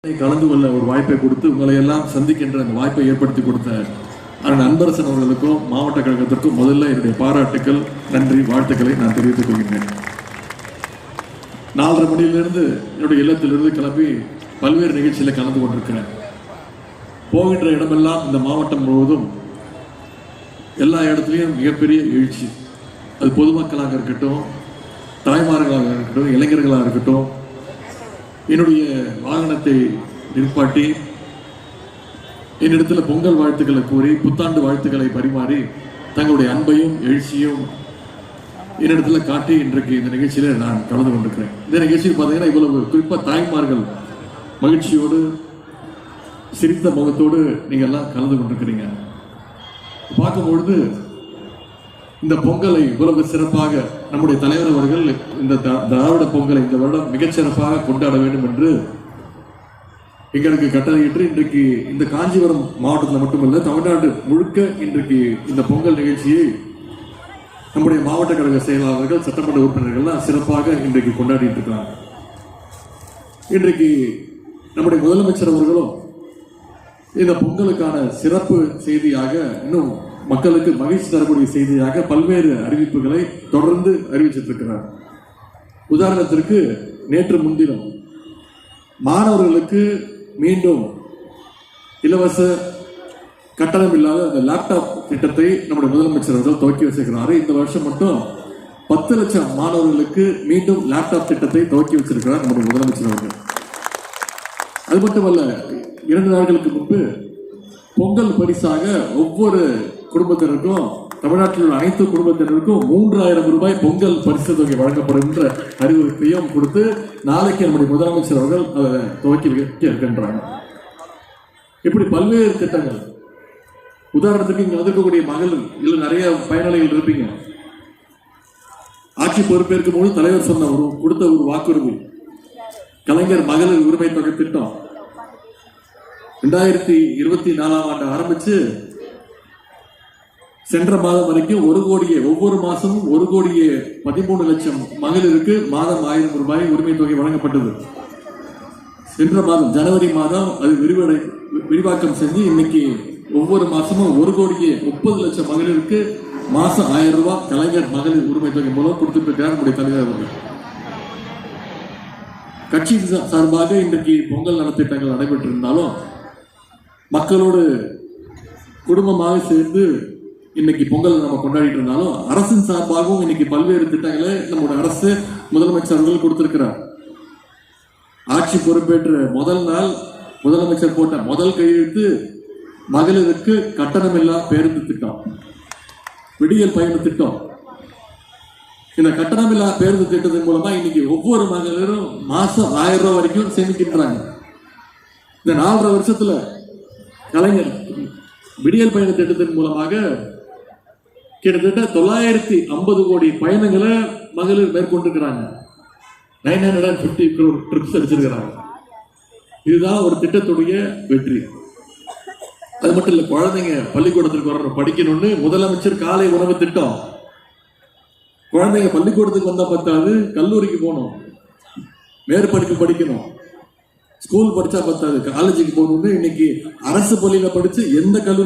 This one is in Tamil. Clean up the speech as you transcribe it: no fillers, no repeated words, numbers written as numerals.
கலந்து கொள்ள ஒரு வாய்ப்பை கொடுத்து உங்களை எல்லாம் சந்திக்கின்ற அந்த வாய்ப்பை ஏற்படுத்தி கொடுத்த அண்ணன் அன்பரசன் அவர்களுக்கும் மாவட்ட கழகத்திற்கும் முதல்ல என்னுடைய பாராட்டுக்கள், நன்றி, வாழ்த்துக்களை நான் தெரிவித்துக் கொள்கின்றேன். 4:30 மணியிலிருந்து என்னுடைய இல்லத்திலிருந்து கிளம்பி பல்வேறு நிகழ்ச்சியில் கலந்து கொண்டிருக்கிறேன். போகின்ற இடமெல்லாம் இந்த மாவட்டம் முழுவதும் எல்லா இடத்துலையும் மிகப்பெரிய எழுச்சி. அது பொதுமக்களாக இருக்கட்டும், தாய்மார்களாக இருக்கட்டும், இளைஞர்களாக இருக்கட்டும், என்னுடைய வாகனத்தை நிற்பாட்டி என்னிடத்தில் பொங்கல் வாழ்த்துக்களை கூறி புத்தாண்டு வாழ்த்துக்களை பரிமாறி தங்களுடைய அன்பையும் எழுச்சியும் என்னிடத்தில் காட்டி இன்றைக்கு இந்த நிகழ்ச்சியில் நான் கலந்து கொண்டிருக்கிறேன். இந்த நிகழ்ச்சியில் பார்த்தீங்கன்னா இவ்வளவு குறிப்பாக தாய்மார்கள் மகிழ்ச்சியோடு சிரித்த முகத்தோடு நீங்கள் எல்லாம் கலந்து கொண்டிருக்கிறீங்க. பார்க்கும்பொழுது இந்த பொங்கலை இவ்வளவு சிறப்பாக நம்முடைய தலைவர் அவர்கள் இந்த திராவிட பொங்கலை இந்த வருடம் மிகச்சிறப்பாக கொண்டாட வேண்டும் என்று எங்களுக்கு கட்டளையிட்டு இன்றைக்கு இந்த காஞ்சிபுரம் மாவட்டத்தில் மட்டுமல்ல தமிழ்நாடு முழுக்க இன்றைக்கு இந்த பொங்கல் நிகழ்ச்சியை நம்முடைய மாவட்ட கழக செயலாளர்கள், சட்டமன்ற உறுப்பினர்கள்லாம் சிறப்பாக இன்றைக்கு கொண்டாடிட்டு இருக்கிறாங்க. இன்றைக்கு நம்முடைய முதலமைச்சர் அவர்களும் இந்த பொங்கலுக்கான சிறப்பு செய்தியாக, இன்னும் மக்களுக்கு மகிழ்ச்சி தரக்கூடிய செய்தியாக பல்வேறு அறிவிப்புகளை தொடர்ந்து அறிவிச்சிருக்கிறார். உதாரணத்திற்கு நேற்று முன்தினம் மாணவர்களுக்கு மீண்டும் இலவச கட்டணம் இல்லாத அந்த லேப்டாப் திட்டத்தை நம்முடைய முதலமைச்சர் அவர்கள் துவக்கி வச்சிருக்கிறாரு. இந்த வருஷம் மட்டும் 10 லட்சம் மாணவர்களுக்கு மீண்டும் லேப்டாப் திட்டத்தை துவக்கி வச்சிருக்கிறார் நம்முடைய முதலமைச்சர் அவர்கள். அது மட்டுமல்ல, 2 நாட்களுக்கு முன்பு பொங்கல் பரிசாக ஒவ்வொரு குடும்பத்தினருக்கும், தமிழ்நாட்டில் உள்ள அனைத்து குடும்பத்தினருக்கும் 3000 ரூபாய் பொங்கல் பரிசு தொகை வழங்கப்படும் என்ற அறிவுறுத்தையும் கொடுத்து நாளைக்கு நம்முடைய முதலமைச்சர் அவர்கள் அதை துவக்கி வைக்க இருக்கின்றாங்க. இப்படி பல்வேறு திட்டங்கள். உதாரணத்துக்கு இங்க வந்திருக்கக்கூடிய மகள் இல்ல நிறைய பயனாளிகள் இருப்பீங்க. ஆட்சி பொறுப்பேற்கும் போது தலைவர் சொன்ன கொடுத்த ஒரு வாக்குறுதி கலைஞர் மகளிர் உரிமை தொகை திட்டம் 2024ஆம் ஆண்டு ஆரம்பிச்சு சென்ற மாதம் வரைக்கும் 1 கோடியே, ஒவ்வொரு மாசமும் 1 கோடியே 13 லட்சம் மகளிருக்கு மாதம் 1000 ரூபாய் உரிமை தொகை வழங்கப்பட்டது. சென்ற மாதம் ஜனவரி மாதம் அது விரிவாக்கம் செஞ்சு இன்னைக்கு ஒவ்வொரு மாசமும் 1 கோடியே 30 லட்சம் மகளிருக்கு மாசம் 1000 ரூபாய் கலைஞர் மகளிர் உரிமை தொகை மூலம் கொடுத்துட்டு இருக்கிறார் நம்முடைய தலைவர் அவர்கள். கட்சி சார்பாக இன்றைக்கு பொங்கல் நலத்திட்டங்கள் நடைபெற்றிருந்தாலும் மக்களோடு குடும்பமாக சேர்ந்து இன்னைக்கு பொங்கல் நம்ம கொண்டாடிட்டு இருந்தாலும் அரசின் சார்பாகவும் இன்னைக்கு பல்வேறு திட்டங்களை நம்முடைய அரசு முதலமைச்சர்கள் கொடுத்திருக்கிறார். ஆட்சி பொறுப்பேற்ற முதல் நாள் முதலமைச்சர் போட்ட முதல் கையெழுத்து மகளிருக்கு கட்டணமில்லா பேருந்து திட்டம், விடியல் பயண திட்டம். இந்த கட்டணமில்லா பேருந்து திட்டத்தின் மூலமா இன்னைக்கு ஒவ்வொரு மகளிரும் மாசம் 1000 ரூபாய் வரைக்கும் சேமிக்கின்றாங்க. இந்த 4.5 வருஷத்துல கலைஞர் விடியல் பயண திட்டத்தின் மூலமாக கிட்டத்தட்ட 950 கோடி பயணங்களை மகளிர் மேற்கொண்டிருக்கிறாங்க. 950 crore ட்ரிப்ஸ் அடிச்சிருக்கிறாங்க. இதுதான் ஒரு திட்டத்துடைய வெற்றி. அது மட்டும் இல்ல, குழந்தைங்க பள்ளிக்கூடத்திற்கு வர படிக்கணும்னு முதலமைச்சர் காலை உணவு திட்டம். குழந்தைங்க பள்ளிக்கூடத்துக்கு வந்தா பத்தாது, கல்லூரிக்கு போகணும், மேற்படிப்பு படிக்கணும், ஸ்கூல் படிச்சா பத்தாது, காலேஜுக்கு போகணும்னு இன்னைக்கு அரசு பள்ளியில படிச்சு எந்த கல்லூரி